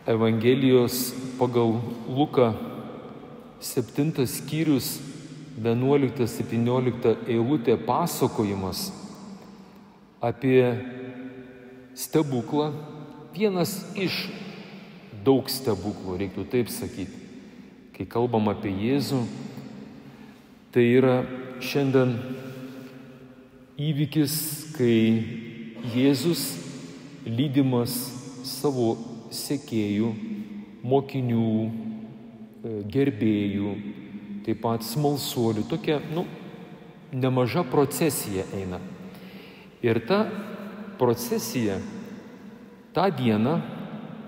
Evangelijos pagal Luką 7 skyrius 11-17 eilutė pasakojimas apie stebuklą, vienas iš daug stebuklų, reiktų taip sakyti. Kai kalbam apie Jėzų, tai yra šiandien įvykis, kai Jėzus lydimas savo sekėjų, mokinių, gerbėjų, taip pat smalsuolių, tokia, nemaža procesija eina. Ir ta procesija tą dieną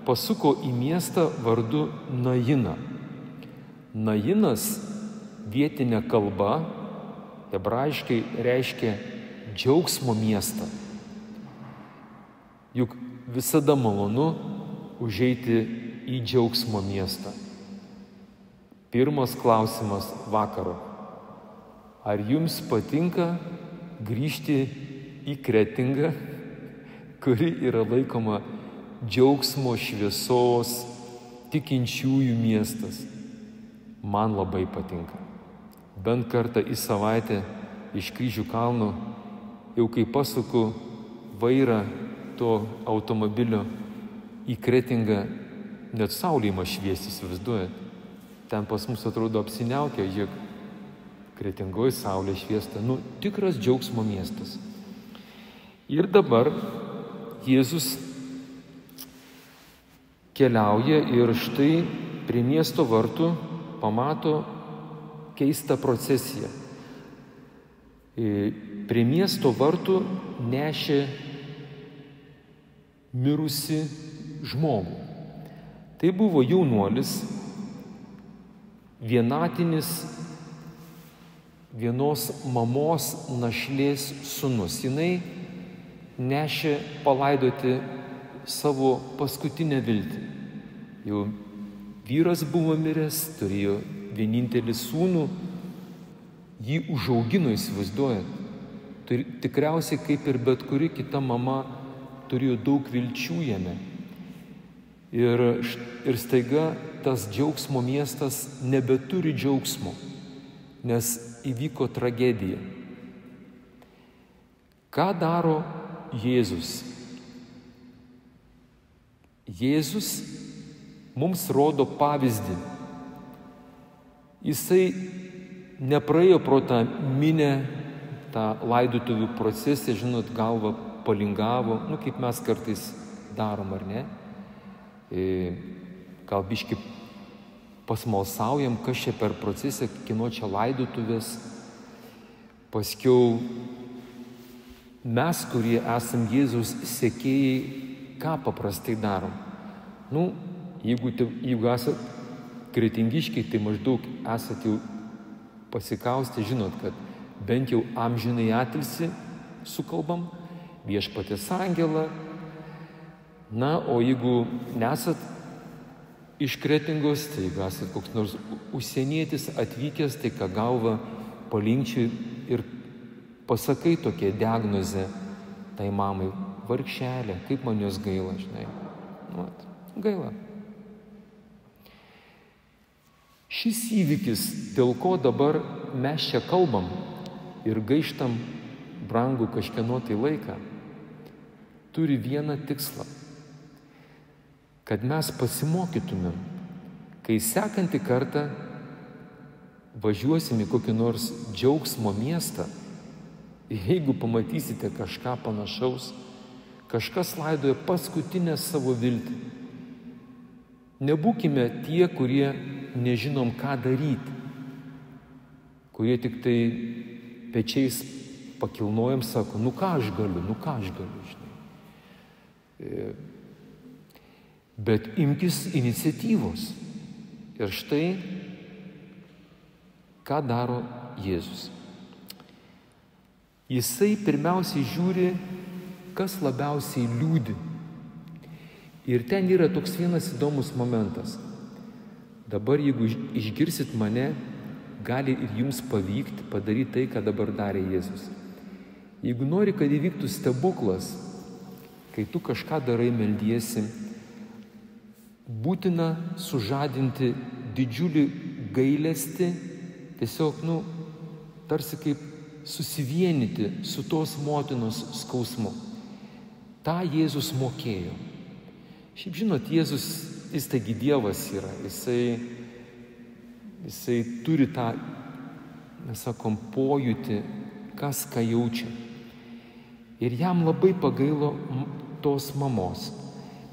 pasuko į miestą vardu Najiną. Najinas vietinė kalba hebrajiškai reiškia džiaugsmo miestą. Juk visada malonu užeiti į džiaugsmo miestą. Pirmas klausimas vakaro. Ar jums patinka grįžti į Kretingą, kuri yra laikoma džiaugsmo, šviesos, tikinčiųjų miestas? Man labai patinka. Bent kartą į savaitę iš Kryžių kalno, jau kai pasuku vairą to automobilio į Kretingą, net saulė ima šviesti, įsivaizduojat. Ten pas mus atrodo apsiniaukę, žiūrėk, Kretingoj saulė šviesta, tikras džiaugsmo miestas. Ir dabar Jėzus keliauja ir štai prie miesto vartų pamato keistą procesiją. Prie miesto vartų nešė mirusi žmogų. Tai buvo jaunuolis, vienatinis vienos mamos našlės sūnus. Jinai nešė palaidoti savo paskutinę viltį. Jau vyras buvo miręs, turėjo vienintelį sūnų, jį užaugino, įsivaizduojat. Tikriausiai kaip ir bet kuri kita mama turėjo daug vilčių jame. Ir staiga tas džiaugsmo miestas nebeturi džiaugsmo, nes įvyko tragedija. Ką daro Jėzus? Jėzus mums rodo pavyzdį. Jisai nepraėjo pro tą minę, tą laidotuvių procesiją, žinot, galvą palingavo, kaip mes kartais darom, ar ne? Gal biški pasmalsaujam, kas čia per procesą, kino čia laidotuvės. Paskiau mes, kurie esam Jėzaus sekėjai, ką paprastai darom? Jeigu esat kretingiškiai, tai maždaug esat jau pasikaustę, žinot, kad bent jau amžinai atilsį sukalbam, viešpaties angelą. O jeigu nesat iš Kretingos, tai jeigu esat koks nors užsienietis atvykęs, tai ką galvą palinkčiui ir pasakai tokią diagnozę tai mamai: vargšelė, kaip man jos gaila, žinai. Gaila. Šis įvykis, dėl ko dabar mes čia kalbam ir gaištam brangų kažkieno tai laiką, turi vieną tikslą. Kad mes pasimokytumėm, kai sekantį kartą važiuosim į kokį nors džiaugsmo miestą, jeigu pamatysite kažką panašaus, kažkas laidoja paskutinę savo viltį. Nebūkime tie, kurie nežinom, ką daryti, kurie tik tai pečiais pakilnojam, sako, ką aš galiu, žinai. Bet imkis iniciatyvos. Ir štai, ką daro Jėzus. Jisai pirmiausiai žiūri, kas labiausiai liūdi. Ir ten yra toks vienas įdomus momentas. Dabar, jeigu išgirsit mane, gali ir jums pavykti padaryti tai, ką dabar darė Jėzus. Jeigu nori, kad įvyktų stebuklas, kai tu kažką darai, meldiesi, būtina sužadinti didžiulį gailestį, tiesiog, tarsi kaip susivienyti su tos motinos skausmu. Ta Jėzus mokėjo. Šiaip žinot, Jėzus, jis taigi Dievas yra, jisai turi tą, mes sakom, pojūtį, kas ką jaučia. Ir jam labai pagailo tos mamos.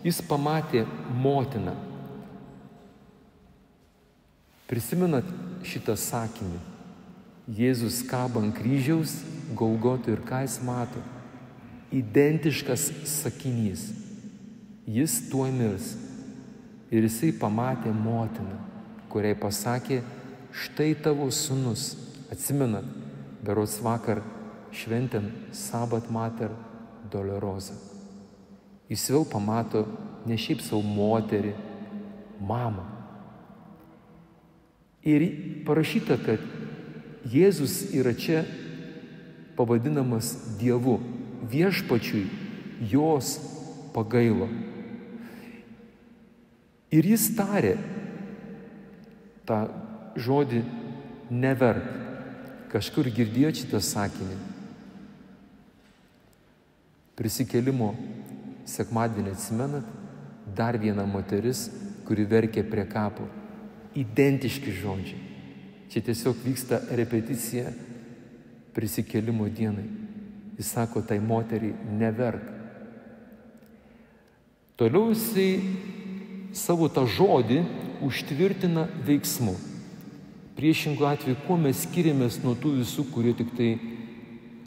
Jis pamatė motiną. Prisimenat šitą sakinį? Jėzus kaba ant kryžiaus, Golgotoje, ir ką jis mato? Identiškas sakinys. Jis tuoj mirs. Ir jisai pamatė motiną, kuriai pasakė, štai tavo sūnus. Atsimenat, berods vakar šventėm Sabat Mater Dolorosa. Jis vėl pamato ne šiaip savo moterį, mamą. Ir parašyta, kad Jėzus yra čia pavadinamas Dievu. Viešpačiui jos pagailo. Ir jis tarė tą žodį neverk. Kažkur girdėjot šitą sakinį. Prisikėlimo sekmadienį, atsimenat, dar viena moteris, kuri verkė prie kapo. Identiški žodžiai. Čia tiesiog vyksta repeticija prisikėlimo dienai. Jis sako tai moteriai neverk. Toliau jisai savo tą žodį užtvirtina veiksmu. Priešingų atveju, kuo mes skiriamės nuo tų visų, kurie tik tai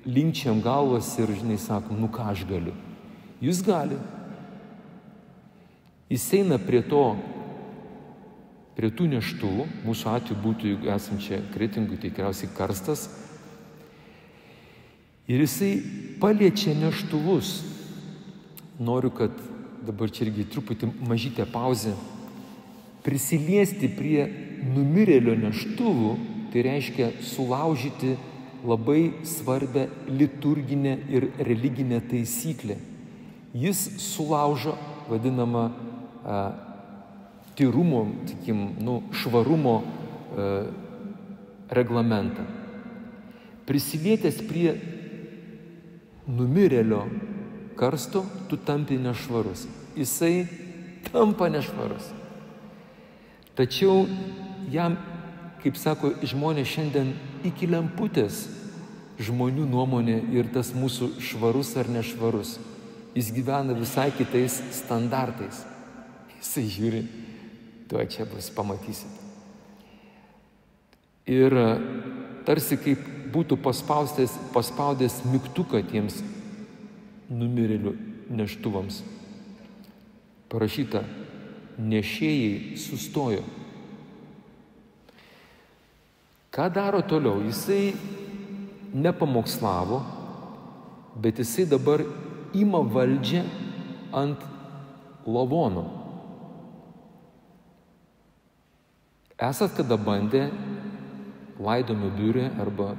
linkčiam galvas ir, sakom, ką aš galiu. Jis gali. Jis eina prie tų neštuvų, mūsų atveju būtų, jeigu esam čia Kretingui, tai tikriausiai karstas, ir jisai paliečia neštuvus. Noriu, kad dabar čia irgi truputį mažytė pauzė. Prisiliesti prie numirėlio neštuvų, tai reiškia sulaužyti labai svarbę liturginę ir religinę taisyklę. Jis sulaužo vadinamą tyrumo, švarumo reglamentą. Prisilietęs prie numirėlio karsto, tu tampi nešvarus. Jisai tampa nešvarus. Tačiau jam, kaip sako žmonės šiandien, iki lemputės žmonių nuomonė ir tas mūsų švarus ar nešvarus. Jis gyvena visai kitais standartais. Jisai žiūri, tuo čia bus, pamatysit. Ir tarsi kaip būtų paspaudęs mygtuką tiems numirėlių neštuvams. Parašyta, nešėjai sustojo. Ką daro toliau? Jisai nepamokslavo, bet jisai dabar ima valdžią ant lavono. Esat kada bandę laidojimo biure arba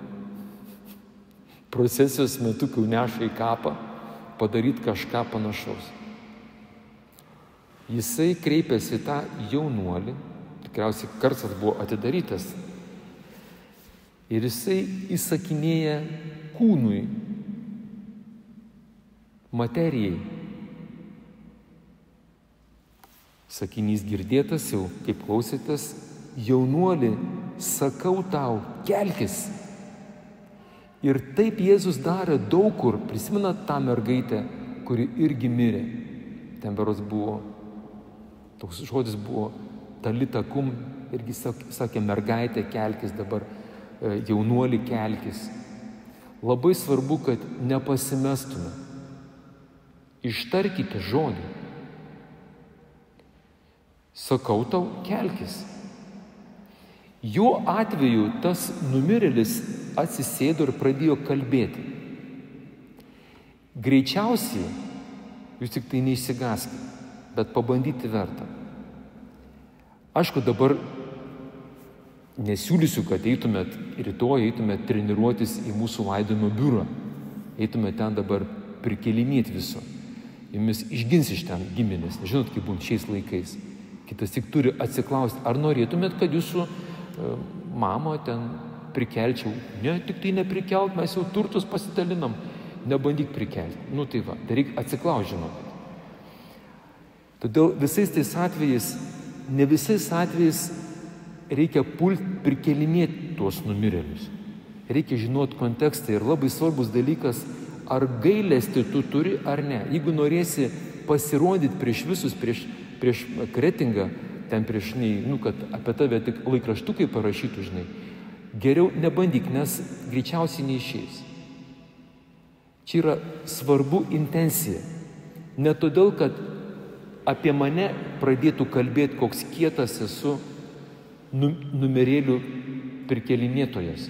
procesijos metu, kai neša į kapą, padaryti kažką panašaus. Jisai kreipėsi tą jaunuolį, tikriausiai karstas buvo atidarytas, ir jisai įsakinėja kūnui, materijai. Sakinys girdėtas jau, kaip klausėtės, jaunuolį, sakau tau, kelkis. Ir taip Jėzus darė daug kur. Prisimenat tą mergaitę, kuri irgi mirė. Ten berods buvo, toks žodis buvo talita kum, irgi sakė mergaitė kelkis, dabar jaunuolį kelkis. Labai svarbu, kad nepasimestume. Ištarkite žodį. Sakau tau, kelkis. Jo atveju tas numirėlis atsisėdo ir pradėjo kalbėti. Greičiausiai, jūs tik tai neišsigąskite, bet pabandyti verta. Aišku, dabar nesiūlysiu, kad rytoj eitumėt treniruotis į mūsų laidojimo biurą. Eitumėt ten dabar prikelinėti viso. Jumis išgins iš ten giminės. Nežinot, kaip būna šiais laikais. Kitas tik turi atsiklausti, ar norėtumėt, kad jūsų mamą ten prikelčiau? Ne, tik tai neprikelt, mes jau turtus pasidalinam. Nebandyk prikelti. Tai va, tai reikia atsiklausti, žinokit. Todėl visais tais atvejais, ne visais atvejais reikia pulti prikelinėti tuos numirėlius. Reikia žinoti kontekstą ir labai svarbus dalykas, ar gailestį tu turi ar ne. Jeigu norėsi pasirodyti prieš visus, prieš kretingą, ten prieš, kad apie tave tik laikraštukai parašytų, geriau nebandyk, nes greičiausiai neišeis. Čia yra svarbu intencija. Ne todėl, kad apie mane pradėtų kalbėti, koks kietas esu numirėlių prikelinėtojas.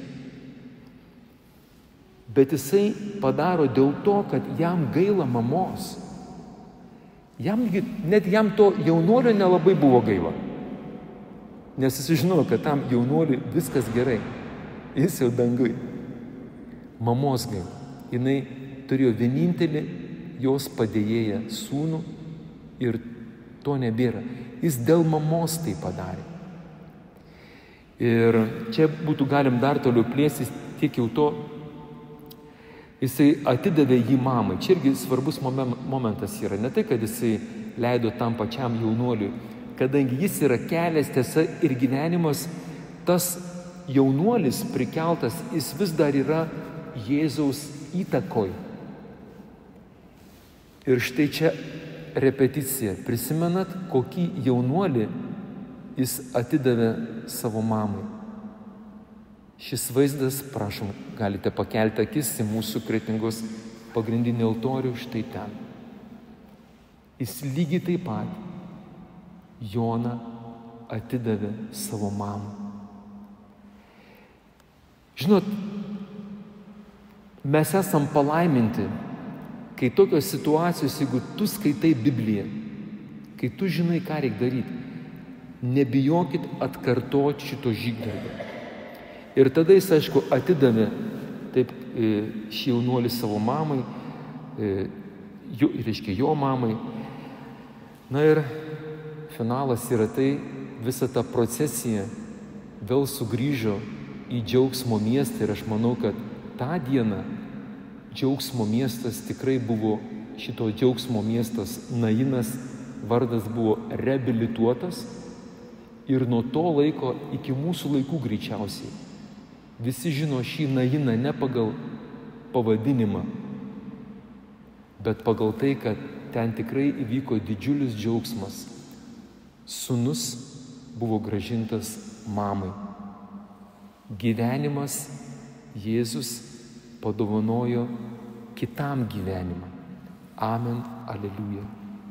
Bet jisai padaro dėl to, kad jam gaila mamos. Net jam to jaunuolio nelabai buvo gaila. Nes jis žinojo, kad tam jaunuoliui viskas gerai. Jis jau dangui. Mamos gaila. Jinai turėjo vienintelį jos padėjėją sūnų ir to nebėra. Jis dėl mamos tai padarė. Ir čia būtų galim dar toliau plėstis, tiek jau to, jisai atidavė jį mamai. Čia irgi svarbus momentas yra. Ne tai, kad jisai leido tam pačiam jaunuoliui, kadangi jis yra kelias, tiesa ir gyvenimas, tas jaunuolis prikeltas, jis vis dar yra Jėzaus įtakoj. Ir štai čia repeticija. Prisimenat, kokį jaunuolį jis atidavė savo mamai. Šis vaizdas, prašom, galite pakelti akis į mūsų Kretingos pagrindinį altorių, štai ten. Jis lygiai taip pat Joną atidavė savo mamą. Žinot, mes esam palaiminti, kai tokios situacijos, jeigu tu skaitai Bibliją, kai tu žinai, ką reikia daryti, nebijokit atkartoti šito žygdarbio. Ir tada jis, aišku, atidavė taip šį jaunuolį savo mamai, jo mamai. Na ir finalas yra tai, visa ta procesija vėl sugrįžo į džiaugsmo miestą ir aš manau, kad tą dieną džiaugsmo miestas tikrai buvo, šito džiaugsmo miestas Nainas, vardas buvo reabilituotas ir nuo to laiko iki mūsų laikų greičiausiai. Visi žino šį Nainą ne pagal pavadinimą, bet pagal tai, kad ten tikrai įvyko didžiulis džiaugsmas. Sūnus buvo grąžintas mamai. Gyvenimas Jėzus padovanojo kitam gyvenimą. Amen, aleliuja.